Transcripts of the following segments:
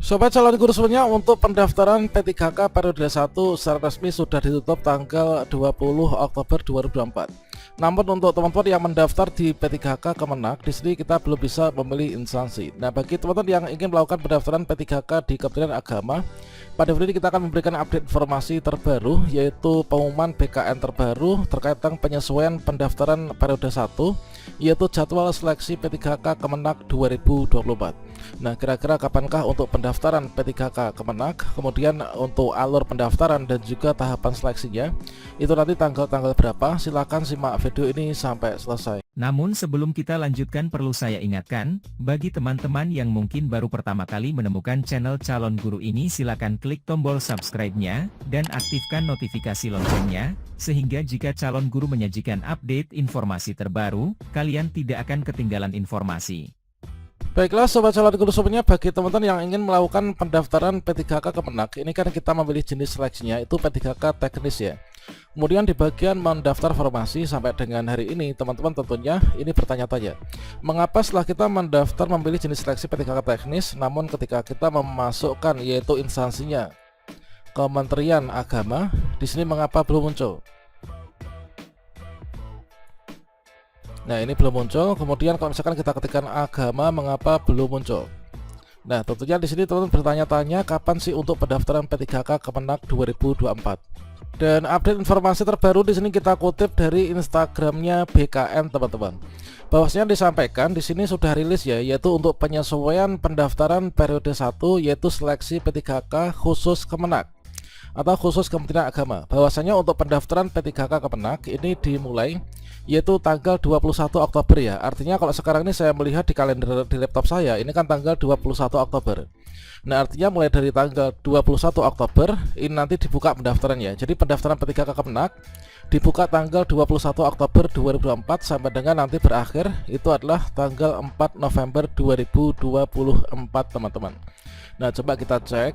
Sobat calon guru semuanya, untuk pendaftaran P3K periode 1 secara resmi sudah ditutup tanggal 20 Oktober 2024. Namun untuk teman-teman yang mendaftar di P3K Kemenak, di sini kita belum bisa memilih instansi. Nah, bagi teman-teman yang ingin melakukan pendaftaran P3K di Kementerian Agama, pada video ini kita akan memberikan update informasi terbaru, yaitu pengumuman BKN terbaru terkait dengan penyesuaian pendaftaran periode 1, yaitu jadwal seleksi P3K Kemenak 2024. Nah, kira-kira kapankah untuk pendaftaran P3K Kemenak, kemudian untuk alur pendaftaran dan juga tahapan seleksinya, itu nanti tanggal-tanggal berapa? Silahkan simak video ini sampai selesai. Namun sebelum kita lanjutkan, perlu saya ingatkan, bagi teman-teman yang mungkin baru pertama kali menemukan channel Calon Guru ini, silakan klik tombol subscribe-nya, dan aktifkan notifikasi loncengnya, sehingga jika Calon Guru menyajikan update informasi terbaru, kalian tidak akan ketinggalan informasi. Baiklah sobat calon guru semuanya, bagi teman-teman yang ingin melakukan pendaftaran P3K Kemenak, ini kan kita memilih jenis seleksinya itu P3K teknis ya. Kemudian di bagian mendaftar formasi, sampai dengan hari ini teman-teman tentunya ini bertanya-tanya, mengapa setelah kita mendaftar memilih jenis seleksi P3K teknis, namun ketika kita memasukkan yaitu instansinya Kementerian Agama, di sini mengapa belum muncul? Nah, ini belum muncul. Kemudian kalau misalkan kita ketikkan agama, mengapa belum muncul? Nah, tentunya di sini teman-teman bertanya-tanya kapan sih untuk pendaftaran P3K Kemenak 2024. Dan update informasi terbaru di sini kita kutip dari Instagramnya BKN teman-teman. Bahwasanya disampaikan di sini sudah rilis ya, yaitu untuk penyesuaian pendaftaran periode 1, yaitu seleksi P3K khusus Kemenak atau khusus Kementerian Agama. Bahwasanya untuk pendaftaran P3K Kemenak ini dimulai yaitu tanggal 21 Oktober ya. Artinya kalau sekarang ini saya melihat di kalender di laptop saya, ini kan tanggal 21 Oktober. Nah, artinya mulai dari tanggal 21 Oktober ini nanti dibuka pendaftarannya. Jadi pendaftaran P3K Kemenak dibuka tanggal 21 Oktober 2024 sampai dengan nanti berakhir itu adalah tanggal 4 November 2024 teman-teman. Nah, coba kita cek.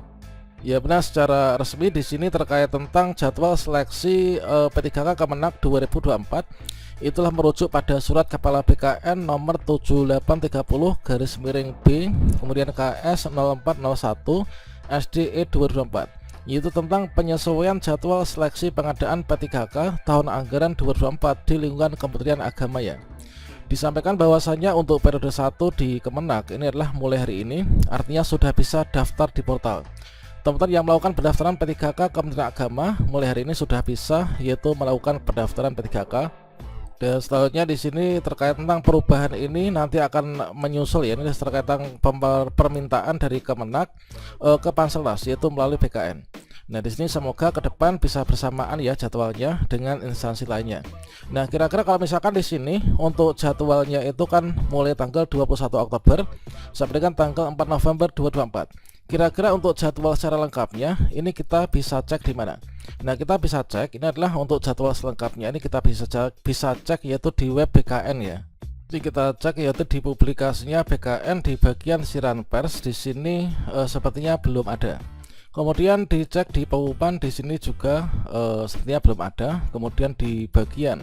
Ya, benar, secara resmi di sini terkait tentang jadwal seleksi P3K Kemenak 2024 itulah merujuk pada surat Kepala BKN nomor 7830/B kemudian KS 0401 SDE 2024, yaitu tentang penyesuaian jadwal seleksi pengadaan P3K tahun anggaran 2024 di lingkungan Kementerian Agama ya. Disampaikan bahwasannya untuk periode 1 di Kemenak ini adalah mulai hari ini, artinya sudah bisa daftar di portal. Teman-teman yang melakukan pendaftaran P3K Kementerian Agama mulai hari ini sudah bisa, yaitu melakukan pendaftaran P3K. Dan selanjutnya di sini terkait tentang perubahan ini nanti akan menyusul ya, ini terkait tentang permintaan dari Kemenak ke Panselnas, yaitu melalui BKN. Nah, di sini semoga ke depan bisa bersamaan ya jadwalnya dengan instansi lainnya. Nah, kira-kira kalau misalkan di sini untuk jadwalnya itu kan mulai tanggal 21 Oktober sampai dengan tanggal 4 November 2024. Kira-kira untuk jadwal secara lengkapnya ini kita bisa cek di mana? Nah, kita bisa cek ini adalah untuk jadwal selengkapnya ini kita bisa cek yaitu di web BKN ya. Jadi kita cek yaitu di publikasinya BKN di bagian siaran pers, di sini sepertinya belum ada. Kemudian dicek di pengumuman, di sini juga sepertinya belum ada. Kemudian di bagian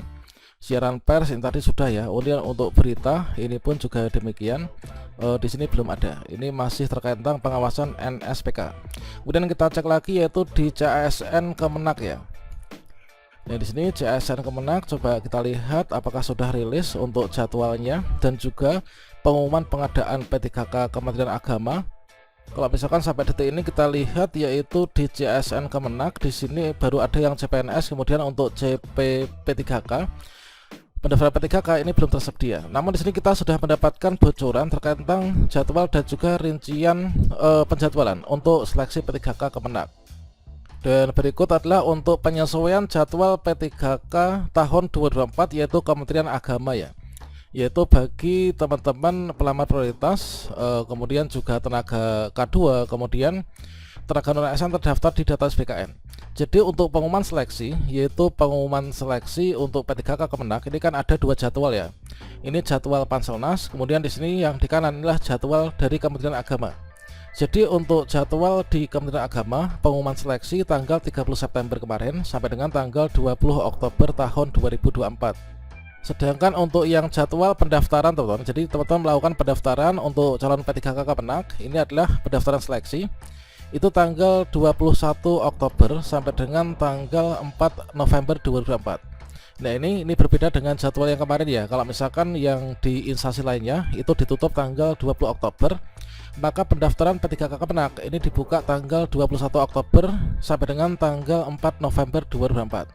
siaran pers ini tadi sudah ya. Kemudian untuk berita ini pun juga demikian. Di sini belum ada. Ini masih terkait tentang pengawasan NSPK. Kemudian kita cek lagi yaitu di CASN Kemenak ya. Nah, di sini CASN Kemenak, coba kita lihat apakah sudah rilis untuk jadwalnya dan juga pengumuman pengadaan P3K Kementerian Agama. Kalau misalkan sampai detik ini kita lihat yaitu di CASN Kemenak, di sini baru ada yang CPNS, kemudian untuk CP P3K. Pendaftaran P3K ini belum tersedia. Namun di sini kita sudah mendapatkan bocoran terkait tentang jadwal dan juga rincian penjadwalan untuk seleksi P3K Kemenak. Dan berikut adalah untuk penyesuaian jadwal P3K tahun 2024 yaitu Kementerian Agama ya. Yaitu bagi teman-teman pelamar prioritas, kemudian juga tenaga K2, kemudian tenaga non-ASN terdaftar di database BKN. Jadi untuk pengumuman seleksi, yaitu pengumuman seleksi untuk P3K Kemenak ini kan ada dua jadwal ya. Ini jadwal Panselnas, kemudian di sini yang di kanan inilah jadwal dari Kementerian Agama. Jadi untuk jadwal di Kementerian Agama, pengumuman seleksi tanggal 30 September kemarin sampai dengan tanggal 20 Oktober tahun 2024. Sedangkan untuk yang jadwal pendaftaran teman-teman, jadi teman-teman melakukan pendaftaran untuk calon P3K Kemenak, ini adalah pendaftaran seleksi. Itu tanggal 21 Oktober sampai dengan tanggal 4 November 2024. Nah ini berbeda dengan jadwal yang kemarin ya. Kalau misalkan yang di instansi lainnya itu ditutup tanggal 20 Oktober, maka pendaftaran P3K Kemenak ini dibuka tanggal 21 Oktober sampai dengan tanggal 4 November 2024.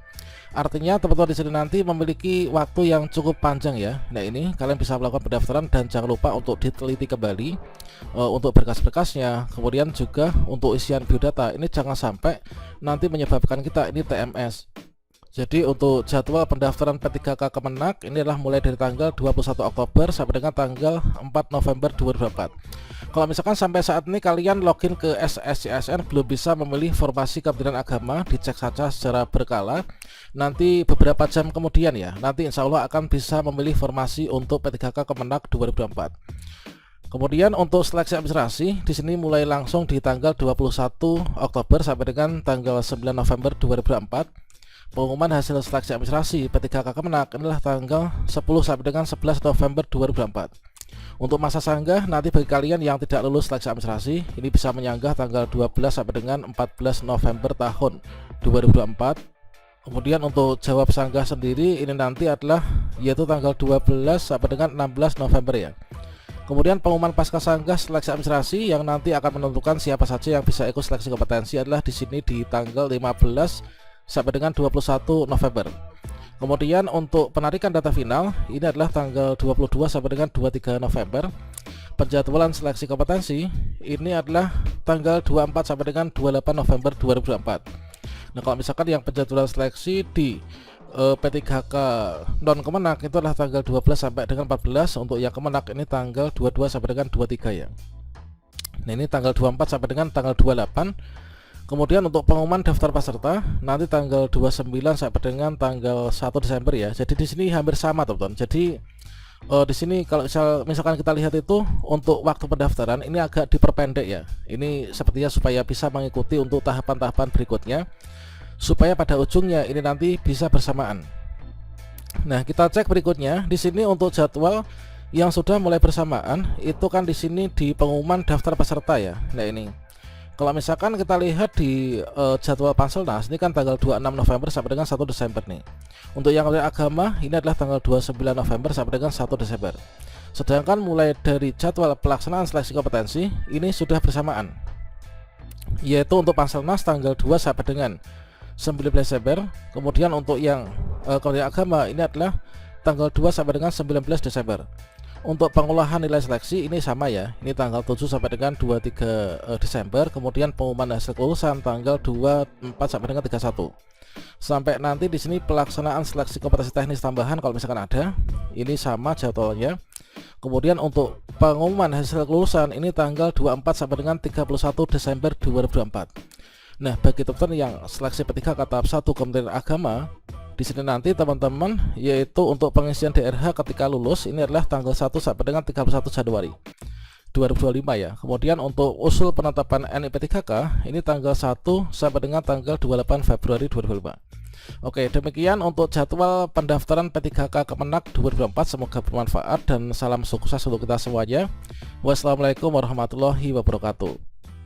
Artinya teman-teman di sini nanti memiliki waktu yang cukup panjang ya. Nah ini kalian bisa melakukan pendaftaran dan jangan lupa untuk diteliti kembali untuk berkas-berkasnya, kemudian juga untuk isian biodata. Ini jangan sampai nanti menyebabkan kita ini TMS. Jadi untuk jadwal pendaftaran P3K Kemenak ini adalah mulai dari tanggal 21 Oktober sampai dengan tanggal 4 November 2024. Kalau misalkan sampai saat ini kalian login ke SSCSN belum bisa memilih formasi Kementerian Agama, dicek saja secara berkala. Nanti beberapa jam kemudian ya, nanti insya Allah akan bisa memilih formasi untuk P3K Kemenak 2024. Kemudian untuk seleksi administrasi di sini mulai langsung di tanggal 21 Oktober sampai dengan tanggal 9 November 2024. Pengumuman hasil seleksi administrasi P3K Kemenak adalah tanggal 10 sampai dengan 11 November 2024. Untuk masa sanggah nanti bagi kalian yang tidak lulus seleksi administrasi ini bisa menyanggah tanggal 12 sampai dengan 14 November tahun 2024. Kemudian untuk jawab sanggah sendiri ini nanti adalah yaitu tanggal 12 sampai dengan 16 November ya. Kemudian pengumuman pasca sanggah seleksi administrasi yang nanti akan menentukan siapa saja yang bisa ikut seleksi kompetensi adalah di sini di tanggal 15 sampai dengan 21 November. Kemudian untuk penarikan data final ini adalah tanggal 22 sampai dengan 23 November. Penjadwalan seleksi kompetensi ini adalah tanggal 24 sampai dengan 28 November 2024. Nah kalau misalkan yang penjadwalan seleksi di P3K non Kemenak itu adalah tanggal 12 sampai dengan 14. Untuk yang Kemenak ini tanggal 22 sampai dengan 23 ya. Nah ini tanggal 24 sampai dengan tanggal 28. Kemudian untuk pengumuman daftar peserta nanti tanggal 29 sampai dengan tanggal 1 Desember ya. Jadi di sini hampir sama teman-teman. Jadi di sini kalau misalkan kita lihat itu untuk waktu pendaftaran ini agak diperpendek ya. Ini sepertinya supaya bisa mengikuti untuk tahapan-tahapan berikutnya, supaya pada ujungnya ini nanti bisa bersamaan. Nah kita cek berikutnya di sini untuk jadwal yang sudah mulai bersamaan itu kan di sini di pengumuman daftar peserta ya. Nah ini kalau misalkan kita lihat di jadwal Panselnas ini kan tanggal 26 November sampai dengan 1 Desember nih. Untuk yang Kementerian Agama ini adalah tanggal 29 November sampai dengan 1 Desember. Sedangkan mulai dari jadwal pelaksanaan seleksi kompetensi ini sudah bersamaan, yaitu untuk Panselnas tanggal 2 sampai dengan 9 Desember. Kemudian untuk yang Kementerian Agama ini adalah tanggal 2 sampai dengan 19 Desember. Untuk pengolahan nilai seleksi ini sama ya, ini tanggal 7 sampai dengan 23 Desember. Kemudian pengumuman hasil kelulusan tanggal 24 sampai dengan 31. Sampai nanti di sini pelaksanaan seleksi kompetensi teknis tambahan kalau misalkan ada, ini sama jadwalnya. Kemudian untuk pengumuman hasil kelulusan ini tanggal 24 sampai dengan 31 Desember 2024. Nah, bagi teman-teman yang seleksi P3K tahap 1 Kementerian Agama, di sini nanti teman-teman yaitu untuk pengisian DRH ketika lulus ini adalah tanggal 1 sampai dengan 31 Januari 2025 ya. Kemudian untuk usul penetapan NIP3K ini tanggal 1 sampai dengan tanggal 28 Februari 2025. Oke, demikian untuk jadwal pendaftaran P3K Kemenak 2024. Semoga bermanfaat dan salam sukses untuk kita semuanya. Wassalamualaikum warahmatullahi wabarakatuh.